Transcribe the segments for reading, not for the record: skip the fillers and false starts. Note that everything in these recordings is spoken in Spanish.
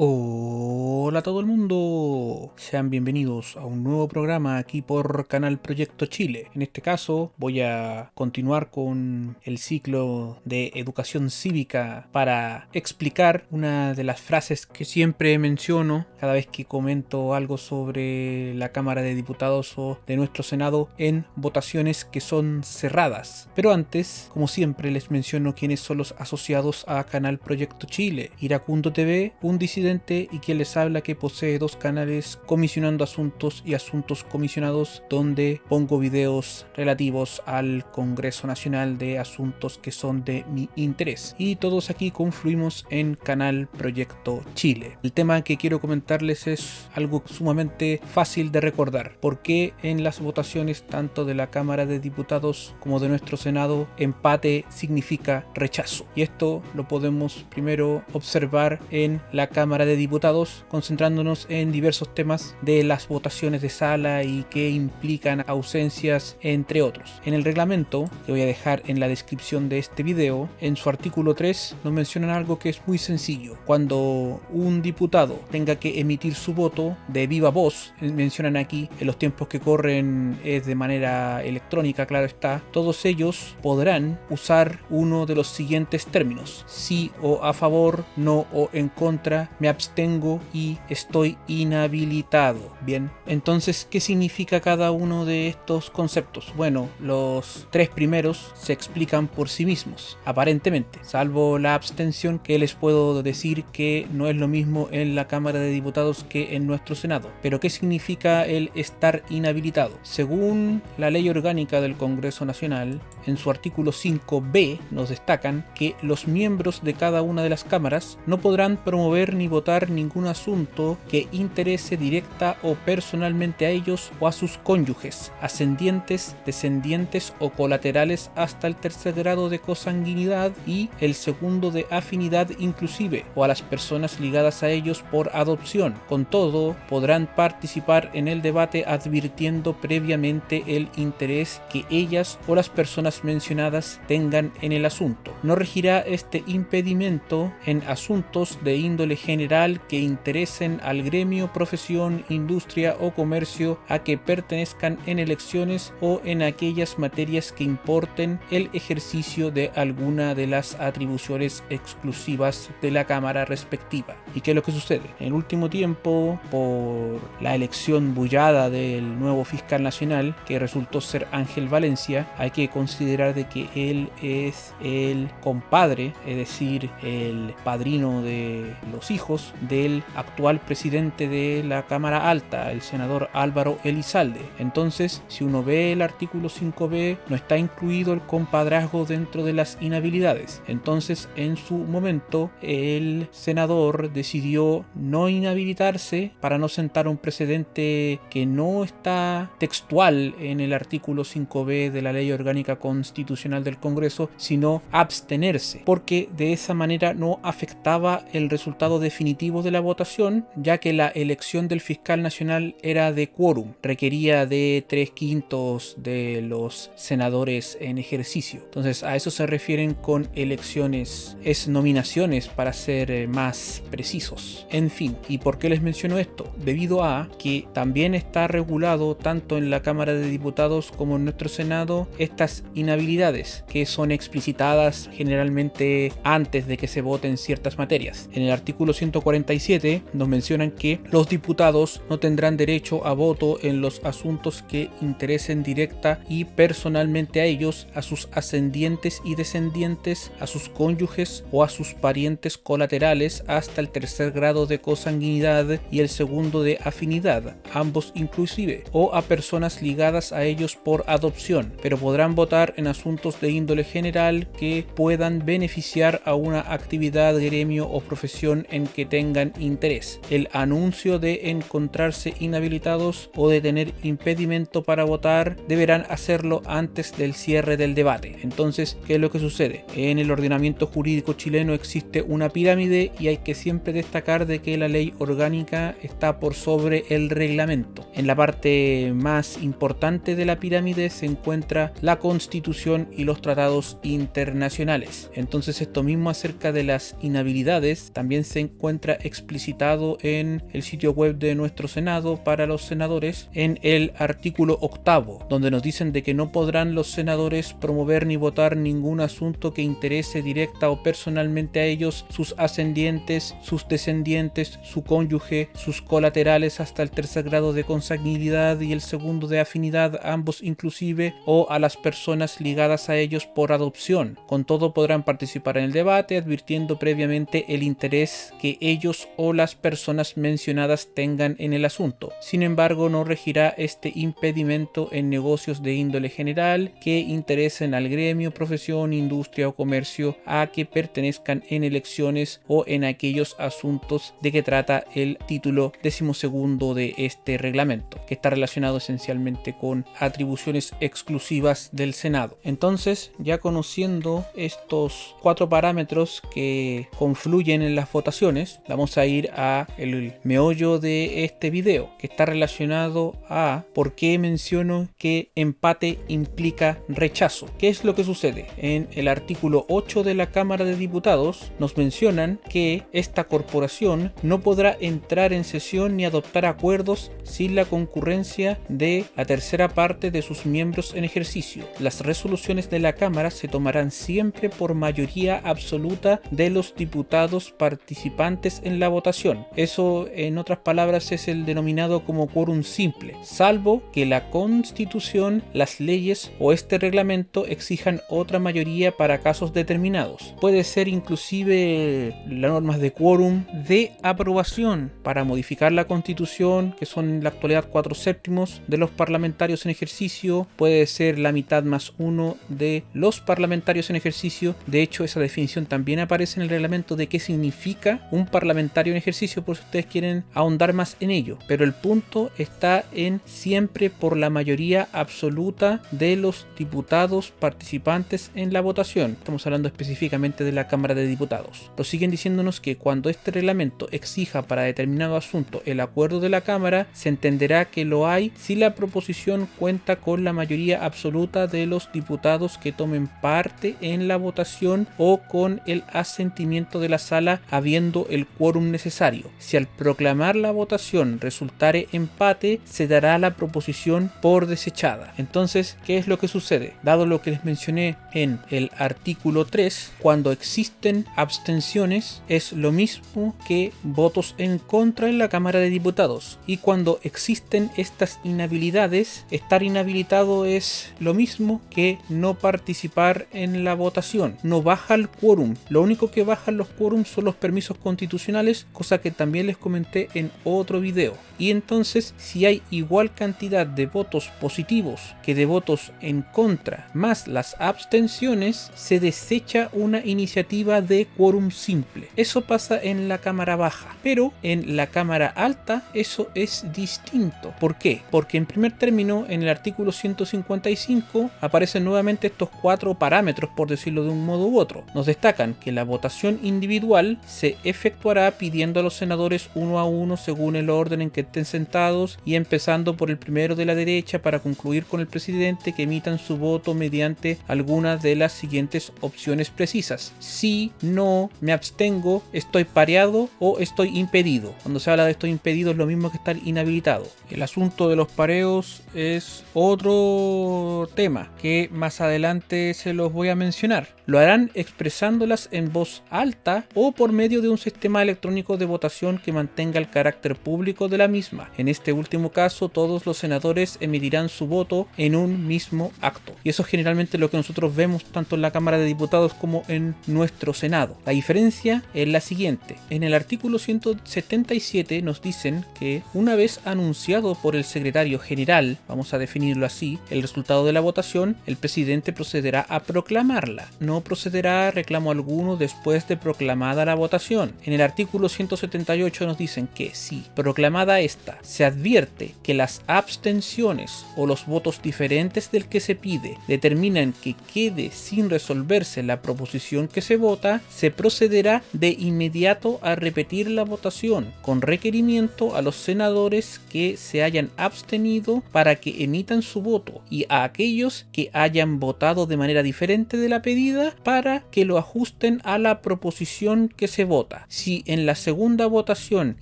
Hola a todo el mundo, sean bienvenidos a un nuevo programa aquí por Canal Proyecto Chile. En este caso voy a continuar con el ciclo de educación cívica para explicar una de las frases que siempre menciono cada vez que comento algo sobre la Cámara de Diputados o de nuestro Senado en votaciones que son cerradas. Pero antes, como siempre, les menciono quiénes son los asociados a Canal Proyecto Chile. Iracundo TV, un disidente y quien les habla, que posee dos canales, Comisionando Asuntos y Asuntos Comisionados, donde pongo videos relativos al Congreso Nacional de asuntos que son de mi interés. Y todos aquí confluimos en Canal Proyecto Chile. El tema que quiero comentarles es algo sumamente fácil de recordar. ¿Por qué en las votaciones tanto de la Cámara de Diputados como de nuestro Senado empate significa rechazo? Y esto lo podemos primero observar en la Cámara de Diputados, concentrándonos en diversos temas de las votaciones de sala y que implican ausencias, entre otros. En el reglamento, que voy a dejar en la descripción de este video, en su artículo 3 nos mencionan algo que es muy sencillo. Cuando un diputado tenga que emitir su voto de viva voz, mencionan aquí, en los tiempos que corren es de manera electrónica, claro está, todos ellos podrán usar uno de los siguientes términos: sí o a favor, no o en contra, me abstengo y estoy inhabilitado. Bien, entonces, ¿qué significa cada uno de estos conceptos? Bueno, los tres primeros se explican por sí mismos, aparentemente, salvo la abstención, que les puedo decir que no es lo mismo en la Cámara de Diputados que en nuestro Senado. Pero ¿qué significa el estar inhabilitado? Según la Ley Orgánica del Congreso Nacional, en su artículo 5b nos destacan que los miembros de cada una de las cámaras no podrán promover ni votar ningún asunto que interese directa o personalmente a ellos o a sus cónyuges, ascendientes, descendientes o colaterales hasta el tercer grado de consanguinidad y el segundo de afinidad inclusive, o a las personas ligadas a ellos por adopción. Con todo, podrán participar en el debate advirtiendo previamente el interés que ellas o las personas mencionadas tengan en el asunto. No regirá este impedimento en asuntos de índole general que interesen al gremio, profesión, industria o comercio a que pertenezcan en elecciones o en aquellas materias que importen el ejercicio de alguna de las atribuciones exclusivas de la Cámara respectiva. ¿Y qué es lo que sucede? En el último tiempo, por la elección bullada del nuevo fiscal nacional, que resultó ser Ángel Valencia, hay que considerar de que él es el compadre, es decir, el padrino de los hijos del actual presidente de la Cámara Alta, el senador Álvaro Elizalde. Entonces, si uno ve el artículo 5b, no está incluido el compadrazgo dentro de las inhabilidades. Entonces, en su momento, el senador decidió no inhabilitarse para no sentar un precedente que no está textual en el artículo 5b de la Ley Orgánica Constitucional del Congreso, sino abstenerse, porque de esa manera no afectaba el resultado definitivo de la votación, ya que la elección del fiscal nacional era de quórum, requería de 3/5 de los senadores en ejercicio. Entonces, a eso se refieren con elecciones, es nominaciones para ser más precisos. En fin, ¿y por qué les menciono esto? Debido a que también está regulado tanto en la Cámara de Diputados como en nuestro Senado estas inhabilidades, que son explicitadas generalmente antes de que se voten ciertas materias. En el artículo 147 nos mencionan que los diputados no tendrán derecho a voto en los asuntos que interesen directa y personalmente a ellos, a sus ascendientes y descendientes, a sus cónyuges o a sus parientes colaterales hasta el tercer grado de consanguinidad y el segundo de afinidad, ambos inclusive, o a personas ligadas a ellos por adopción, pero podrán votar en asuntos de índole general que puedan beneficiar a una actividad, gremio o profesión en que tengan interés. es el anuncio de encontrarse inhabilitados o de tener impedimento para votar, deberán hacerlo antes del cierre del debate. Entonces, ¿qué es lo que sucede? En el ordenamiento jurídico chileno existe una pirámide y hay que siempre destacar de que la ley orgánica está por sobre el reglamento. En la parte más importante de la pirámide se encuentra la Constitución y los tratados internacionales. Entonces, esto mismo acerca de las inhabilidades también se encuentra explicitado en el sitio web de nuestro Senado para los senadores en el artículo 8, donde nos dicen de que no podrán los senadores promover ni votar ningún asunto que interese directa o personalmente a ellos, sus ascendientes, sus descendientes, su cónyuge, sus colaterales hasta el tercer grado de consanguinidad y el segundo de afinidad, ambos inclusive, o a las personas ligadas a ellos por adopción. Con todo podrán participar en el debate, advirtiendo previamente el interés que ellos o las personas mencionadas tengan en el asunto. Sin embargo, no regirá este impedimento en negocios de índole general que interesen al gremio, profesión, industria o comercio a que pertenezcan en elecciones o en aquellos asuntos de que trata el título 12º de este reglamento, que está relacionado esencialmente con atribuciones exclusivas del Senado. Entonces, ya conociendo estos 4 parámetros que confluyen en las votaciones, vamos a ir a el meollo de este video, que está relacionado a por qué menciono que empate implica rechazo. ¿Qué es lo que sucede? En el artículo 8 de la Cámara de Diputados nos mencionan que esta corporación no podrá entrar en sesión ni adoptar acuerdos sin la concurrencia de la tercera parte de sus miembros en ejercicio. Las resoluciones de la Cámara se tomarán siempre por mayoría absoluta de los diputados participantes en la votación. Eso, en otras palabras, es el denominado como quórum simple, salvo que la Constitución, las leyes o este reglamento exijan otra mayoría para casos determinados. Puede ser inclusive las normas de quórum de aprobación para modificar la Constitución, que son en la actualidad 4/7 de los parlamentarios en ejercicio. Puede ser la mitad más 1 de los parlamentarios en ejercicio. De hecho, esa definición también aparece en el reglamento de qué significa un parlamentario en ejercicio, por si ustedes quieren ahondar más en ello. Pero el punto está en siempre por la mayoría absoluta de los diputados participantes en la votación. Estamos hablando específicamente de la Cámara de Diputados. Lo siguen diciéndonos que cuando este reglamento exija para determinado asunto el acuerdo de la Cámara, se entenderá que lo hay si la proposición cuenta con la mayoría absoluta de los diputados que tomen parte en la votación o con el asentimiento de la sala habiendo el quórum necesario. Si al proclamar la votación resultare empate, se dará la proposición por desechada. Entonces, ¿qué es lo que sucede? Dado lo que les mencioné en el artículo 3, cuando existen abstenciones es lo mismo que votos en contra en la Cámara de Diputados, y cuando existen estas inhabilidades, estar inhabilitado es lo mismo que no participar en la votación. No baja el quórum, lo único que bajan los quórums son los permisos constitucionales, cosa que también les comenté en otro video. Y entonces, si hay igual cantidad de votos positivos que de votos en contra, más las abstenciones, se desecha una iniciativa de quórum simple. Eso pasa en la Cámara Baja, pero en la Cámara Alta eso es distinto. ¿Por qué? Porque en primer término, en el artículo 155 aparecen nuevamente estos 4 parámetros, por decirlo de un modo u otro. Nos destacan que la votación individual se efectuará pidiendo a los senadores uno a uno según el orden en que estén sentados y empezando por el primero de la derecha para concluir con el presidente, que emitan su voto mediante alguna de las siguientes opciones precisas: sí, no, me abstengo, estoy pareado o estoy impedido. Cuando se habla de estoy impedido es lo mismo que estar inhabilitado. El asunto de los pareos es otro tema que más adelante se los voy a mencionar. Lo harán expresándolas en voz alta o por medio de un sistema electrónico de votación que mantenga el carácter público de la misma. En este último caso, todos los senadores emitirán su voto en un mismo acto. Y eso es generalmente lo que nosotros vemos tanto en la Cámara de Diputados como en nuestro Senado. La diferencia es la siguiente. En el artículo 177 nos dicen que una vez anunciado por el secretario general, vamos a definirlo así, el resultado de la votación, el presidente procederá a proclamarla. No procederá a reclamo alguno después de proclamada la votación. En el artículo 177 178 nos dicen que si, proclamada esta, se advierte que las abstenciones o los votos diferentes del que se pide determinan que quede sin resolverse la proposición que se vota, se procederá de inmediato a repetir la votación, con requerimiento a los senadores que se hayan abstenido para que emitan su voto y a aquellos que hayan votado de manera diferente de la pedida para que lo ajusten a la proposición que se vota. Si en la segunda votación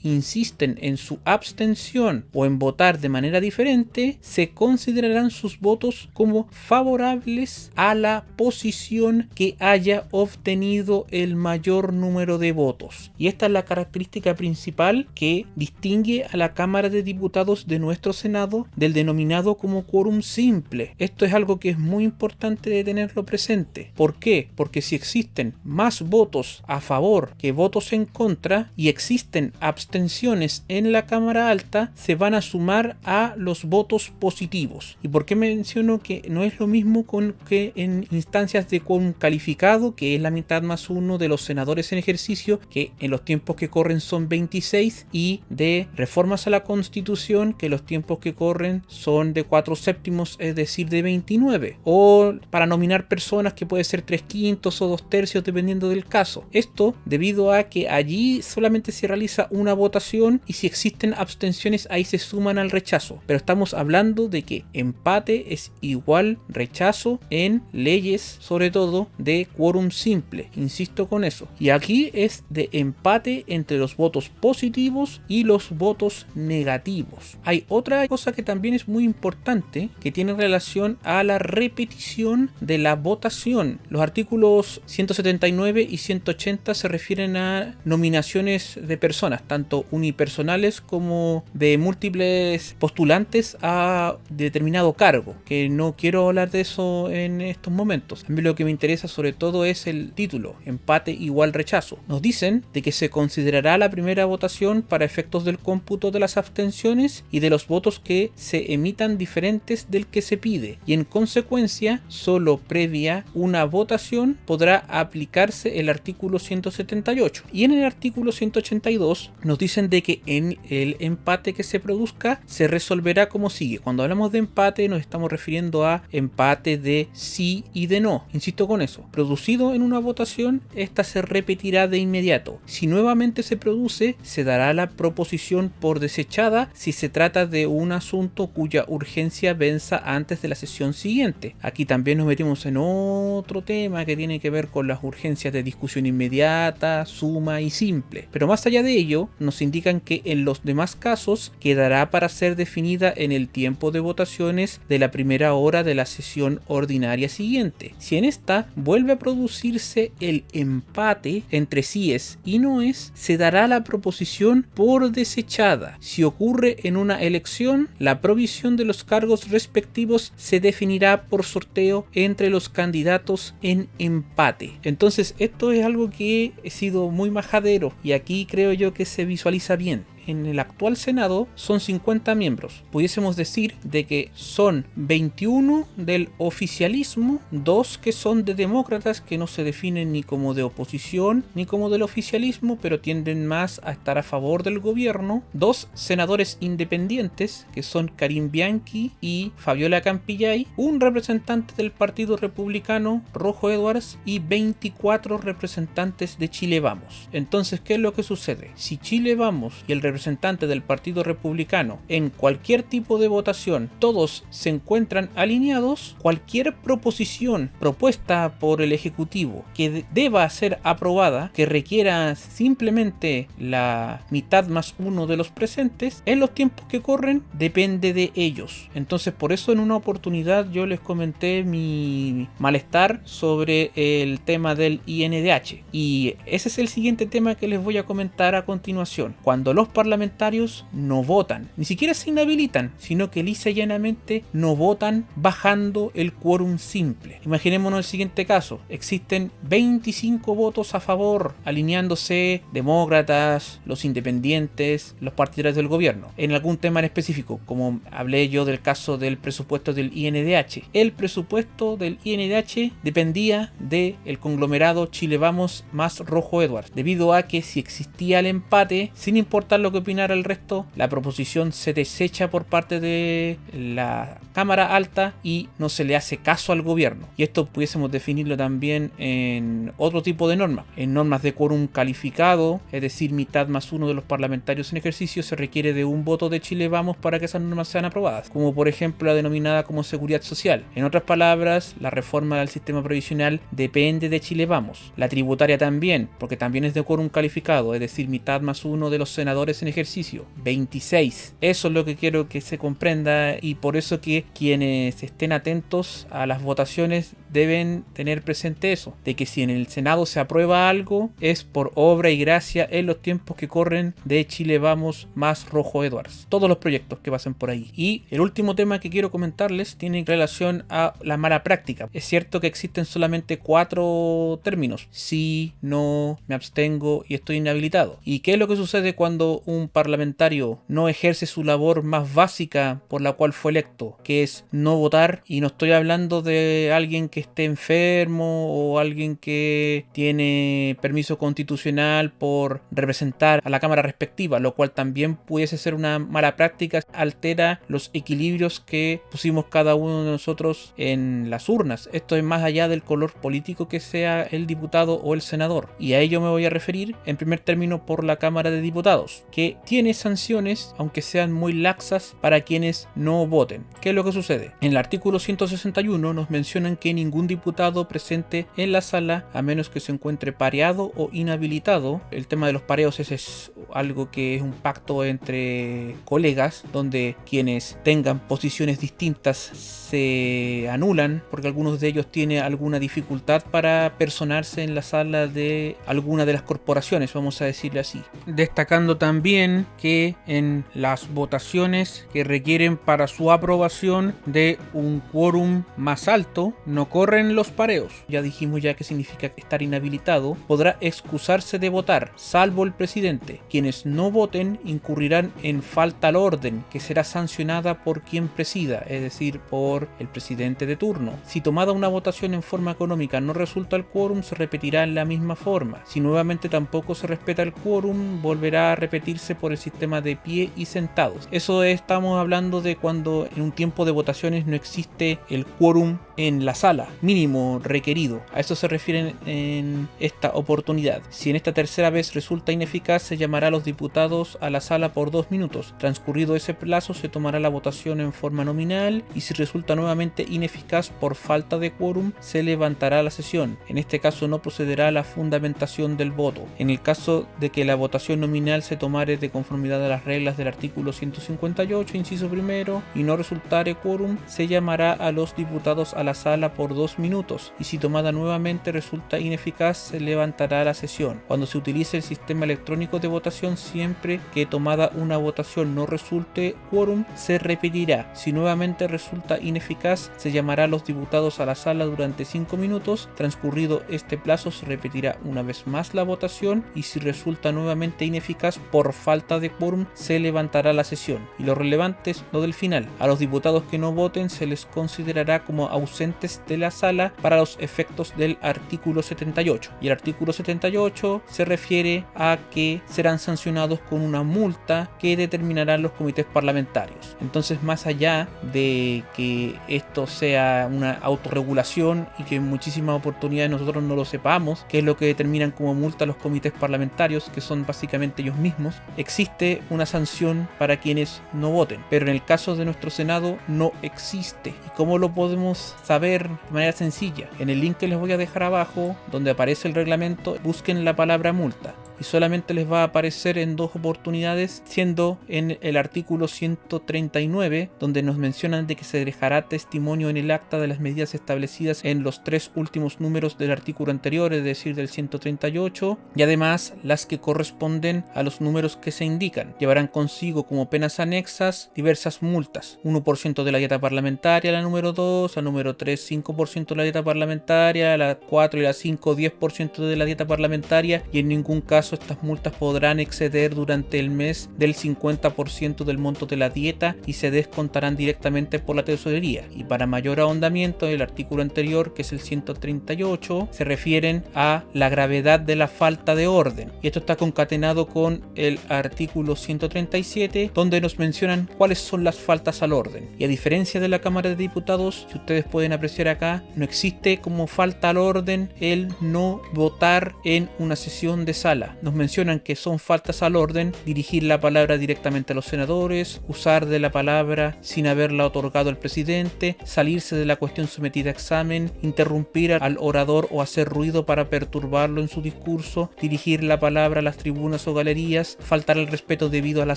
insisten en su abstención o en votar de manera diferente, se considerarán sus votos como favorables a la posición que haya obtenido el mayor número de votos. Y esta es la característica principal que distingue a la Cámara de Diputados de nuestro Senado del denominado como quórum simple. Esto es algo que es muy importante de tenerlo presente. ¿Por qué? Porque si existen más votos a favor que votos en contra y existen abstenciones en la Cámara Alta, se van a sumar a los votos positivos. ¿Y por qué menciono que no es lo mismo con que en instancias de quórum calificado, que es la mitad más uno de los senadores en ejercicio, que en los tiempos que corren son 26, y de reformas a la Constitución, que los tiempos que corren son de 4/7, es decir, de 29, o para nominar personas que puede ser 3/5 o 2/3 dependiendo del caso. Esto debido a que allí solamente se realiza una votación y si existen abstenciones ahí se suman al rechazo, pero estamos hablando de que empate es igual rechazo en leyes, sobre todo de quórum simple, insisto con eso, y aquí es de empate entre los votos positivos y los votos negativos. Hay otra cosa que también es muy importante que tiene relación a la repetición de la votación. Los artículos 179 y 180 se refieren a nominaciones de personas, tanto unipersonales como de múltiples postulantes a determinado cargo, que no quiero hablar de eso en estos momentos. A mí lo que me interesa sobre todo es el título, empate igual rechazo. Nos dicen de que se considerará la primera votación para efectos del cómputo de las abstenciones y de los votos que se emitan diferentes del que se pide, y en consecuencia solo previa una votación podrá aplicarse el artículo 178. Y en el artículo 182 nos dicen de que en el empate que se produzca se resolverá como sigue. Cuando hablamos de empate nos estamos refiriendo a empate de sí y de no. Insisto con eso. Producido en una votación, esta se repetirá de inmediato. Si nuevamente se produce, se dará la proposición por desechada si se trata de un asunto cuya urgencia venza antes de la sesión siguiente. Aquí también nos metimos en otro tema que tiene que ver con las urgencias de discusión inmediata, suma y simple. Pero más allá de ello, nos indican que en los demás casos quedará para ser definida en el tiempo de votaciones de la primera hora de la sesión ordinaria siguiente. Si en esta vuelve a producirse el empate entre síes y noes, se dará la proposición por desechada. Si ocurre en una elección, la provisión de los cargos respectivos se definirá por sorteo entre los candidatos en empate. Entonces esto es algo que he sido muy majadero y aquí creo yo que se visualiza bien. En el actual Senado son 50 miembros. Pudiésemos decir de que son 21 del oficialismo, 2 que son de demócratas que no se definen ni como de oposición ni como del oficialismo, pero tienden más a estar a favor del gobierno, 2 senadores independientes que son Karim Bianchi y Fabiola Campillay, un representante del Partido Republicano, Rojo Edwards, y 24 representantes de Chile Vamos. Entonces, ¿qué es lo que sucede? Si Chile Vamos y el representante del Partido Republicano en cualquier tipo de votación todos se encuentran alineados, cualquier proposición propuesta por el Ejecutivo que deba ser aprobada, que requiera simplemente la mitad más uno de los presentes, en los tiempos que corren depende de ellos. Entonces por eso en una oportunidad yo les comenté mi malestar sobre el tema del INDH, y ese es el siguiente tema que les voy a comentar a continuación. Cuando los parlamentarios parlamentarios no votan, ni siquiera se inhabilitan, sino que lisa y llanamente no votan bajando el quórum simple. Imaginémonos el siguiente caso: existen 25 votos a favor, alineándose demócratas, los independientes, los partidarios del gobierno, en algún tema en específico, como hablé yo del caso del presupuesto del INDH. El presupuesto del INDH dependía del conglomerado Chile Vamos más Rojo Edwards, debido a que si existía el empate, sin importar lo que opinara el resto, la proposición se desecha por parte de la Cámara Alta y no se le hace caso al gobierno. Y esto pudiésemos definirlo también en otro tipo de normas. En normas de quórum calificado, es decir, mitad más uno de los parlamentarios en ejercicio, se requiere de un voto de Chile Vamos para que esas normas sean aprobadas, como por ejemplo la denominada como seguridad social. En otras palabras, la reforma del sistema previsional depende de Chile Vamos. La tributaria también, porque también es de quórum calificado, es decir, mitad más uno de los senadores en ejercicio, 26. Eso es lo que quiero que se comprenda, y por eso que quienes estén atentos a las votaciones deben tener presente eso, de que si en el Senado se aprueba algo es por obra y gracia en los tiempos que corren de Chile Vamos más Rojo Edwards, todos los proyectos que pasen por ahí. Y el último tema que quiero comentarles tiene relación a la mala práctica. Es cierto que existen solamente 4 términos: sí, no, me abstengo y estoy inhabilitado. ¿Y qué es lo que sucede cuando un parlamentario no ejerce su labor más básica por la cual fue electo, que es no votar? Y no estoy hablando de alguien que esté enfermo o alguien que tiene permiso constitucional por representar a la cámara respectiva, lo cual también pudiese ser una mala práctica, altera los equilibrios que pusimos cada uno de nosotros en las urnas. Esto es más allá del color político que sea el diputado o el senador, y a ello me voy a referir en primer término por la Cámara de Diputados, que tiene sanciones, aunque sean muy laxas, para quienes no voten. ¿Qué es lo que sucede? En el artículo 161 nos mencionan que ningún diputado presente en la sala, a menos que se encuentre pareado o inhabilitado. El tema de los pareos es algo que es un pacto entre colegas, donde quienes tengan posiciones distintas se anulan porque algunos de ellos tienen alguna dificultad para personarse en la sala de alguna de las corporaciones, vamos a decirle así. Destacando también que en las votaciones que requieren para su aprobación de un quórum más alto, no corren los pareos. Ya dijimos ya que significa estar inhabilitado. Podrá excusarse de votar, salvo el presidente. Quienes no voten incurrirán en falta al orden, que será sancionada por quien presida, es decir, por el presidente de turno. Si tomada una votación en forma económica no resulta el quórum, se repetirá en la misma forma. Si nuevamente tampoco se respeta el quórum, volverá a repetirse por el sistema de pie y sentados. Eso estamos hablando de cuando en un tiempo de votaciones no existe el quórum en la sala mínimo requerido. A eso se refieren en esta oportunidad. Si en esta tercera vez resulta ineficaz, se llamará a los diputados a la sala por 2 minutos. Transcurrido ese plazo, se tomará la votación en forma nominal, y si resulta nuevamente ineficaz por falta de quórum, se levantará la sesión. En este caso no procederá a la fundamentación del voto. En el caso de que la votación nominal se tomare de conformidad a las reglas del artículo 158, inciso primero, y no resultare quórum, se llamará a los diputados a la sala por 2 minutos, y si tomada nuevamente resulta ineficaz, se levantará la sesión. Cuando se utilice el sistema electrónico de votación, siempre que tomada una votación no resulte quórum, se repetirá. Si nuevamente resulta ineficaz, se llamará a los diputados a la sala durante 5 minutos. Transcurrido este plazo, se repetirá una vez más la votación, y si resulta nuevamente ineficaz por falta de quórum, se levantará la sesión. Y lo relevante es lo del final: a los diputados que no voten se les considerará como ausentes de la sala para los efectos del artículo 78. Y el artículo 78 se refiere a que serán sancionados con una multa que determinarán los comités parlamentarios. Entonces, más allá de que esto sea una autorregulación y que en muchísimas oportunidades nosotros no lo sepamos, que es lo que determinan como multa los comités parlamentarios, que son básicamente ellos mismos, existe una sanción para quienes no voten. Pero en el caso de nuestro Senado no existe. ¿Y cómo lo podemos saber? De manera sencilla. En el link que les voy a dejar abajo, donde aparece el reglamento, busquen la palabra multa. y solamente les va a aparecer en 2 oportunidades, siendo en el artículo 139, donde nos mencionan de que se dejará testimonio en el acta de las medidas establecidas en los 3 últimos números del artículo anterior, es decir, del 138, y además las que corresponden a los números que se indican. Llevarán consigo como penas anexas diversas multas: 1% de la dieta parlamentaria, la número 2, la número 3, 5% de la dieta parlamentaria, la 4 y la 5, 10% de la dieta parlamentaria, y en ningún caso estas multas podrán exceder durante el mes del 50% del monto de la dieta y se descontarán directamente por la tesorería. Y para mayor ahondamiento, el artículo anterior, que es el 138, se refieren a la gravedad de la falta de orden, y esto está concatenado con el artículo 137, donde nos mencionan cuáles son las faltas al orden. Y a diferencia de la Cámara de Diputados, si ustedes pueden apreciar acá, no existe como falta al orden el no votar en una sesión de sala. Nos mencionan que son faltas al orden: dirigir la palabra directamente a los senadores, usar de la palabra sin haberla otorgado el presidente, salirse de la cuestión sometida a examen, interrumpir al orador o hacer ruido para perturbarlo en su discurso, dirigir la palabra a las tribunas o galerías, faltar el respeto debido a la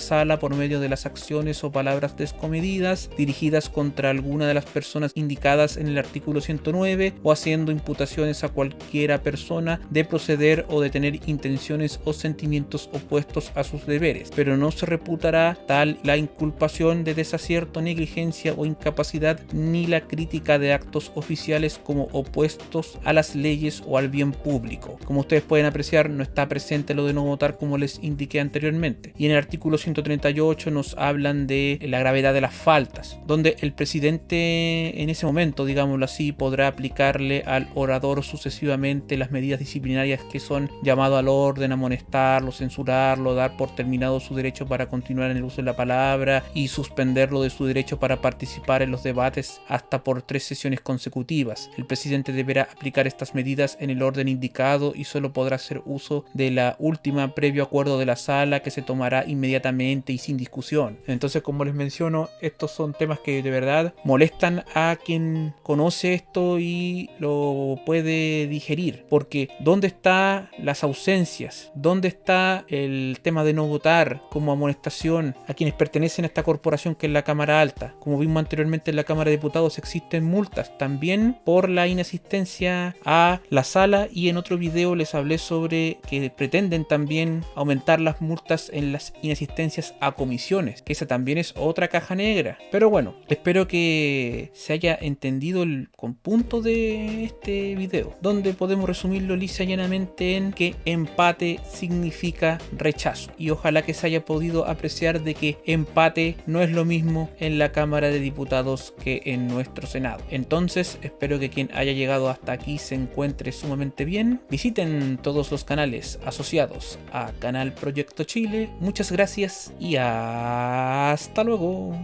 sala por medio de las acciones o palabras descomedidas dirigidas contra alguna de las personas indicadas en el artículo 109, o haciendo imputaciones a cualquiera persona de proceder o de tener intenciones o sentimientos opuestos a sus deberes, pero no se reputará tal la inculpación de desacierto, negligencia o incapacidad, ni la crítica de actos oficiales como opuestos a las leyes o al bien público. Como ustedes pueden apreciar, no está presente lo de no votar, como les indiqué anteriormente. Y en el artículo 138 nos hablan de la gravedad de las faltas, donde el presidente en ese momento, digámoslo así, podrá aplicarle al orador sucesivamente las medidas disciplinarias que son llamado al orden, amonestarlo, censurarlo, dar por terminado su derecho para continuar en el uso de la palabra y suspenderlo de su derecho para participar en los debates hasta por 3 sesiones consecutivas. El presidente deberá aplicar estas medidas en el orden indicado y solo podrá hacer uso de la última previo acuerdo de la sala, que se tomará inmediatamente y sin discusión. Entonces, como les menciono, estos son temas que de verdad molestan a quien conoce esto y lo puede digerir, porque ¿dónde están las ausencias? ¿Dónde está el tema de no votar como amonestación a quienes pertenecen a esta corporación que es la Cámara Alta? Como vimos anteriormente, en la Cámara de Diputados existen multas también por la inasistencia a la sala, y en otro video les hablé sobre que pretenden también aumentar las multas en las inasistencias a comisiones, que esa también es otra caja negra. Pero bueno, espero que se haya entendido el conjunto de este video, donde podemos resumirlo lisa y llanamente en que empate significa rechazo, y ojalá que se haya podido apreciar de que empate no es lo mismo en la Cámara de Diputados que en nuestro Senado. Entonces, espero que quien haya llegado hasta aquí se encuentre sumamente bien. Visiten todos los canales asociados a Canal Proyecto Chile. Muchas gracias y hasta luego.